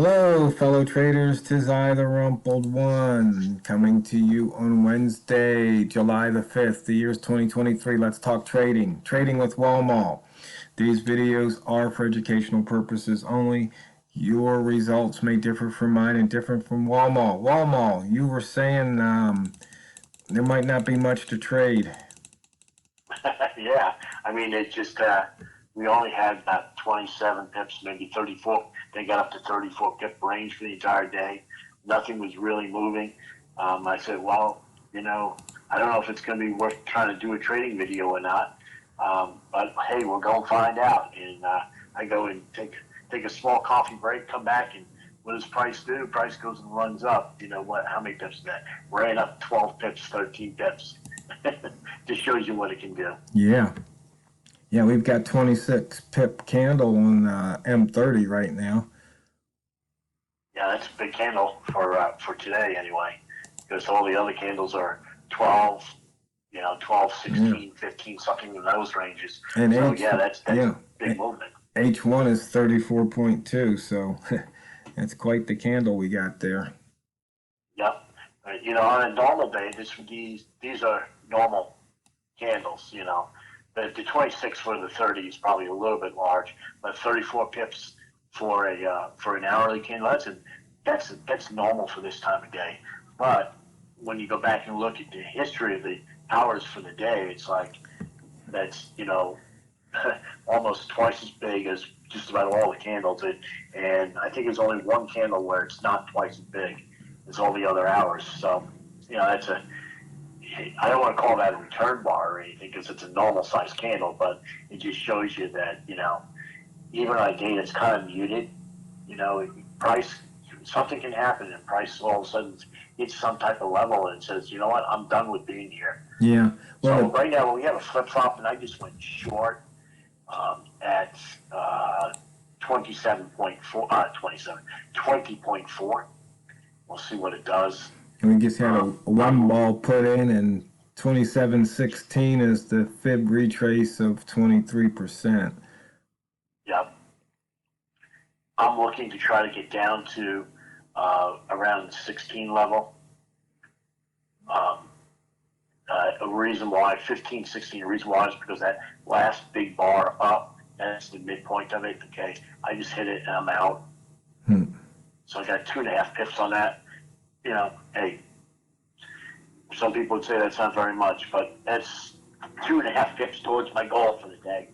Hello, fellow traders. 'Tis I, the Rumpled One, coming to you on Wednesday, July the 5th. The year's 2023. Let's talk trading. Trading with Walmal. These videos are for educational purposes only. Your results may differ from mine and different from Walmal. Walmal, you were saying there might not be much to trade. Yeah, I mean, it just, we only had about 27 pips, maybe 34. They got up to 34 pip range for the entire day. Nothing was really moving. I said, well, I don't know if it's going to be worth trying to do a trading video or not. But hey, we'll go and find out. And I go and take a small coffee break, come back, and what does price do? Price goes and runs up. You know what? How many pips is that? Ran up 12 pips, 13 pips. Just shows you what it can do. Yeah. Yeah, we've got 26 pip candle on M30 right now. Yeah, that's a big candle for today anyway, because all the other candles are 12, 12, 16, 15, something in those ranges. And so that's yeah, big movement. H1 is 34.2, so that's quite the candle we got there. Yep. On a normal day, these are normal candles. The 26 for the 30 is probably a little bit large, but 34 pips for an hourly candle, that's normal for this time of day. But when you go back and look at the history of the hours for the day, it's like that's almost twice as big as just about all the candles. And I think there's only one candle where it's not twice as big as all the other hours. So I don't want to call that a return bar or anything because it's a normal size candle, but it just shows you that, even on a day that's kind of muted, price, something can happen and price all of a sudden hits some type of level and says, you know what, I'm done with being here. Yeah. Well, so right now we have a flip flop and I just went short at 20.4. We'll see what it does. And we just had a one ball put in, and 27.16 is the fib retrace of 23%. Yep. I'm looking to try to get down to around the 16 level. A reason why 15, 16, a reason why is because that last big bar up, that's the midpoint of it. Okay, I just hit it and I'm out. So I got 2.5 pips on that. Hey, some people would say that's not very much, but that's 2.5 pips towards my goal for the day.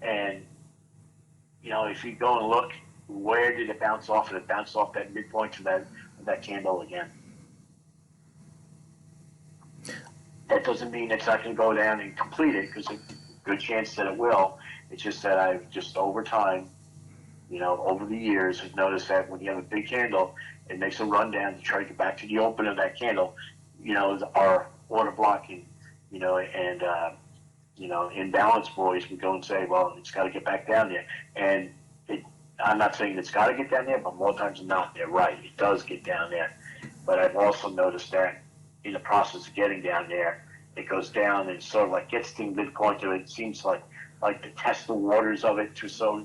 And if you go and look, where did it bounce off? And it bounced off that midpoint of that candle again. That doesn't mean it's not going to go down and complete it, because there's a good chance that it will. It's just that I've just over time, over the years, have noticed that when you have a big candle, it makes a run down to try to get back to the open of that candle. Our order blocking, imbalance boys would go and say, well, it's got to get back down there. And I'm not saying it's got to get down there, but more times than not, they're right. It does get down there. But I've also noticed that in the process of getting down there, it goes down and sort of like gets to the midpoint of it. It seems like to test the waters of it, so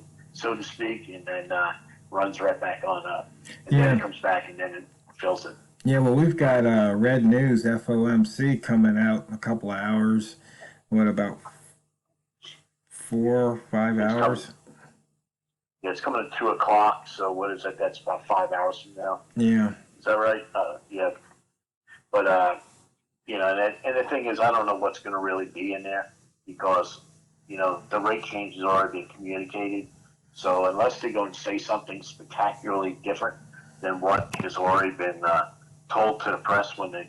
to speak, and then runs right back on up. And then it comes back and then it fills it. Yeah, well, we've got Red News FOMC coming out in a couple of hours. What, about 4 or 5 hours? It's coming at 2 o'clock. So what is that? That's about 5 hours from now. Yeah. Is that right? Yeah. But and the thing is, I don't know what's going to really be in there because the rate change has already been communicated. So unless they go and say something spectacularly different than what has already been told to the press from the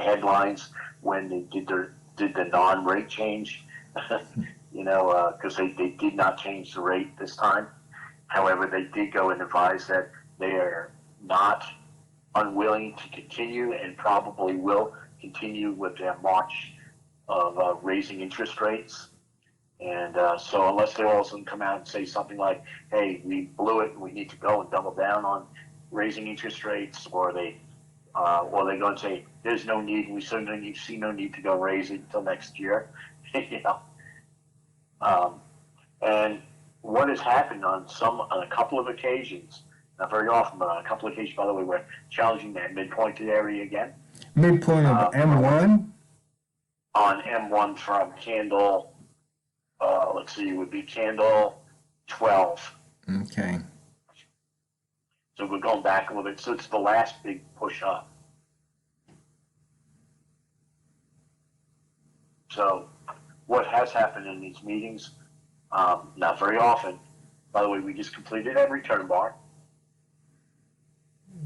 headlines when they did the non-rate change, because they did not change the rate this time. However, they did go and advise that they are not unwilling to continue and probably will continue with their march of raising interest rates. And so unless they all of a sudden come out and say something like, hey, we blew it and we need to go and double down on raising interest rates, or they go and say, there's no need, we certainly see no need to go raise it until next year. And what has happened on a couple of occasions, not very often, but on a couple of occasions, by the way, we're challenging that midpointed area again. Midpoint of M1? On M1 from candle, let's see, it would be candle 12. Okay. So we're going back a little bit. So it's the last big push up. So what has happened in these meetings, not very often. By the way, we just completed that return bar.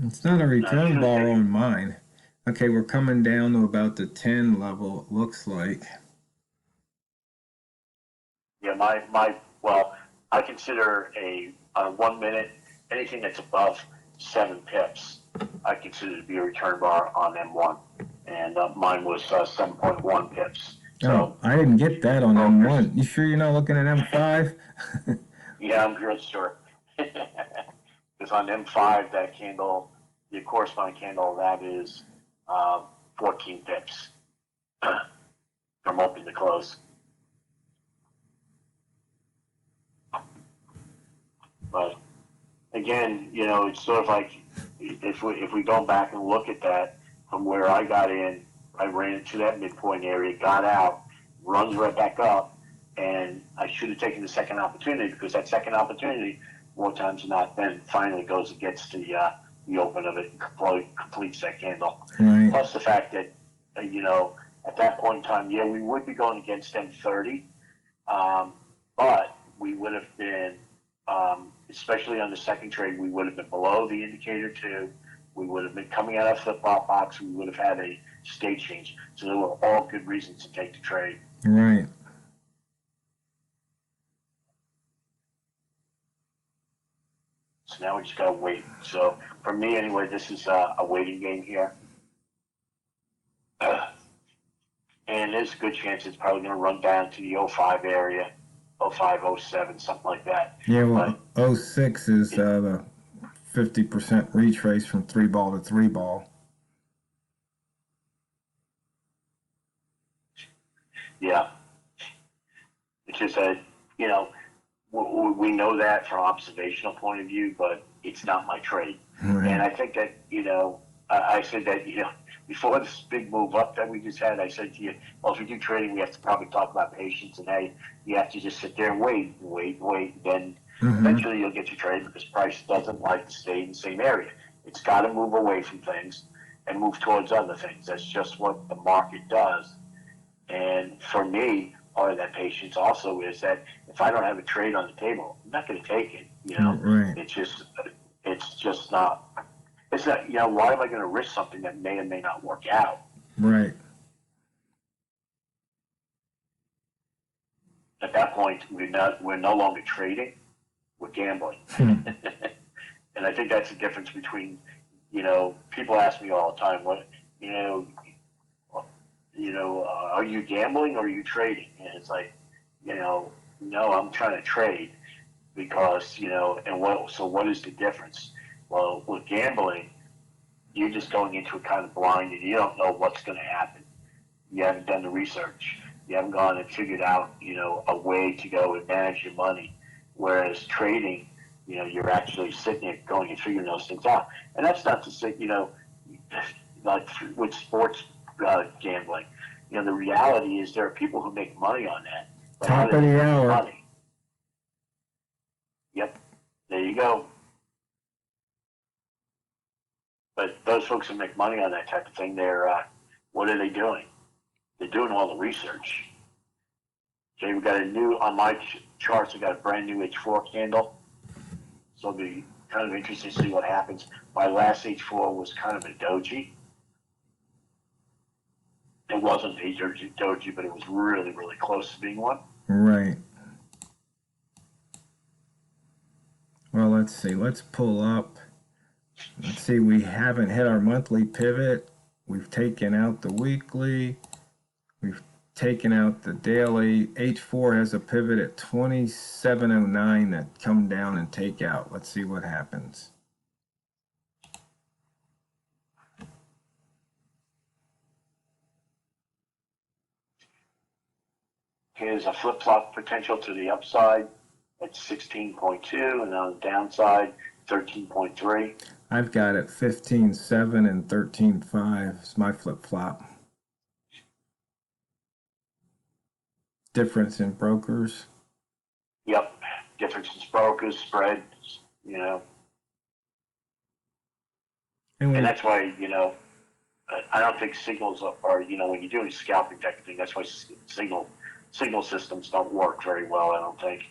It's not a return bar on mine. Okay, we're coming down to about the 10 level, it looks like. Yeah, well, I consider a 1 minute, anything that's above 7 pips, I consider to be a return bar on M1. And mine was 7.1 pips. So, I didn't get that on M1. You sure you're not looking at M5? Yeah, I'm real sure. Because on M5, that candle, the corresponding candle, that is 14 pips from open to close. But again, it's sort of like if we go back and look at that from where I got in, I ran into that midpoint area, got out, runs right back up, and I should have taken the second opportunity, because that second opportunity, more times than not, then finally goes and gets the open of it and completes that candle. Right. Plus the fact that at that point in time, yeah, we would be going against M30, but we would have been, especially on the second trade, we would have been below the indicator 2. We would have been coming out of flip-flop box. We would have had a state change. So there were all good reasons to take the trade. Right. So now we just got to wait. So for me, anyway, this is a waiting game here. And there's a good chance it's probably going to run down to the 05 area, 05, 07, something like that. Yeah, well, 06 is the 50% retrace from 3-ball to 3-ball. Yeah. It's just that, we know that from observational point of view, but it's not my trade. Right. And I think that, I said that, before this big move up that we just had, I said to you, well, if we do trading, we have to probably talk about patience, and hey, you have to just sit there and wait. Then eventually you'll get your trade, because price doesn't like to stay in the same area. It's got to move away from things and move towards other things. That's just what the market does. And for me, part of that patience also is that if I don't have a trade on the table, I'm not going to take it. Right. It's just not. It's not. Why am I going to risk something that may or may not work out? Right. At that point, we're no longer trading. We're gambling. And I think that's the difference between, people ask me all the time, are you gambling or are you trading? And it's like, no, I'm trying to trade, because, so what is the difference? Well, with gambling, you're just going into it kind of blind, and you don't know what's going to happen. You haven't done the research. You haven't gone and figured out, a way to go and manage your money. Whereas trading, you're actually sitting there going and figuring those things out. And that's not to say, like with sports gambling, the reality is there are people who make money on that. Top of the hour. Money. Yep. There you go. But those folks who make money on that type of thing, what are they doing? They're doing all the research. Okay, we got on my charts, we got a brand new H4 candle. So it'll be kind of interesting to see what happens. My last H4 was kind of a doji. It wasn't a doji, but it was really, really close to being one. Right. Well, let's see. Let's pull up. Let's see. We haven't hit our monthly pivot. We've taken out the weekly. We've taken out the daily. H4 has a pivot at 2709 that come down and take out. Let's see what happens. Here's a flip-flop potential to the upside. at 16.2, and on the downside, 13.3. I've got it 15.7 and 13.5. It's my flip-flop. Difference in brokers. Yep. Difference in brokers, spreads, you know. And that's why, you know, I don't think signals are, you know, when you're doing scalping technically, that's why signal systems don't work very well, I don't think.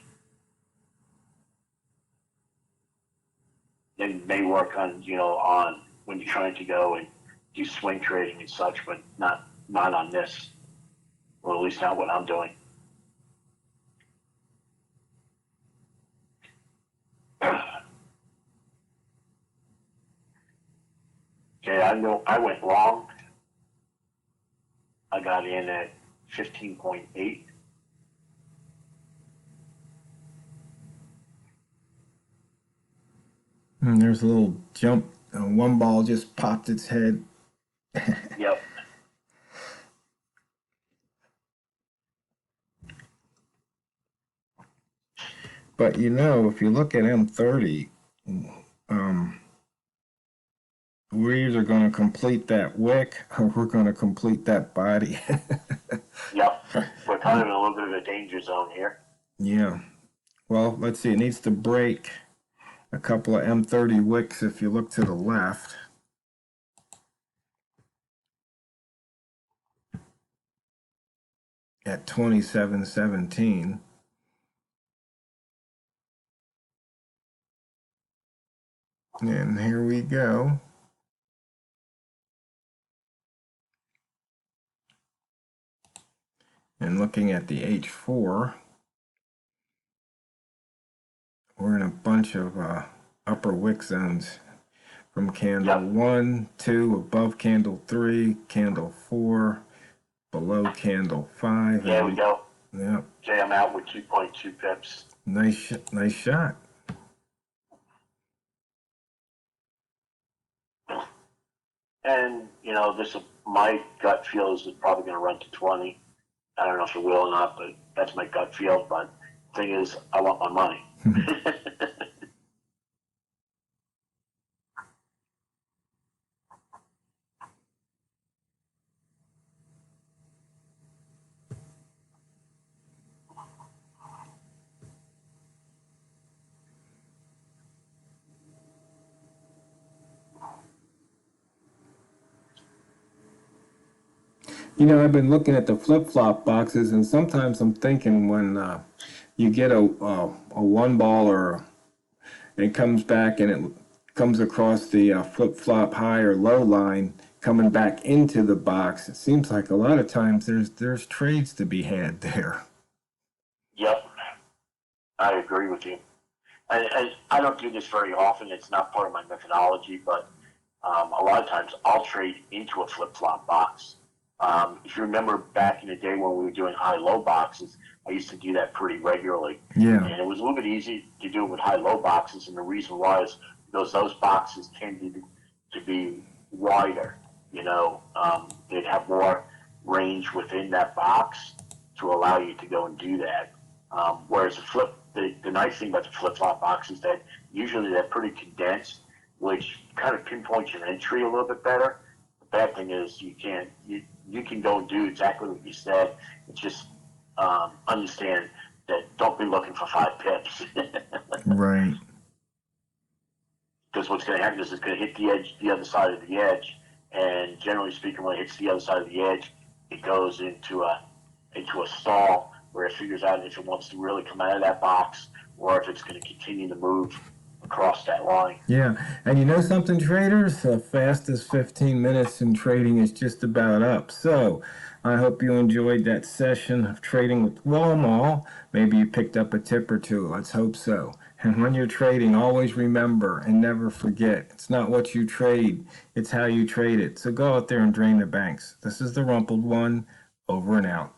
They may work on, you know, on when you're trying to go and do swing trading and such, but not on this, or at least not what I'm doing. Okay, I know I went long. I got in at 15.8. And there's a little jump. One ball just popped its head. Yep. But you know, if you look at M30, we're either going to complete that wick or we're going to complete that body. Yep. We're kind of in a little bit of a danger zone here. Yeah. Well, let's see. It needs to break a couple of M30 wicks if you look to the left. At 27.17. And here we go. And looking at the H4, we're in a bunch of upper wick zones from candle 1, 2, above candle 3, candle 4, below candle 5. There we go. Yep. Okay, I'm out with 2.2 pips. Nice shot. And, you know, my gut feel is it's probably going to run to 20. I don't know if it will or not, but that's my gut feel. But the thing is, I want my money. You know, I've been looking at the flip-flop boxes, and sometimes I'm thinking when you get a one ball or it comes back and it comes across the flip-flop high or low line coming back into the box, it seems like a lot of times there's trades to be had there. Yep, I agree with you. I don't do this very often. It's not part of my methodology, but a lot of times I'll trade into a flip-flop box. If you remember back in the day when we were doing high-low boxes, I used to do that pretty regularly. Yeah. And it was a little bit easy to do it with high-low boxes, and the reason was because those boxes tended to be wider. You know, they'd have more range within that box to allow you to go and do that. Whereas the nice thing about the flip-flop box is that usually they're pretty condensed, which kind of pinpoints your entry a little bit better. The bad thing is you can go and do exactly what you said. It's just understand that don't be looking for 5 pips. Right. Because what's going to happen is it's going to hit the edge, the other side of the edge, and generally speaking, when it hits the other side of the edge, it goes into a stall where it figures out if it wants to really come out of that box or if it's going to continue to move across that line. Yeah, and you know something, traders? The fastest 15 minutes in trading is just about up. So I hope you enjoyed that session of trading with Walmal. Maybe you picked up a tip or two. Let's hope so. And when you're trading, always remember and never forget, it's not what you trade, it's how you trade it. So go out there and drain the banks. This is the Rumpled One, over and out.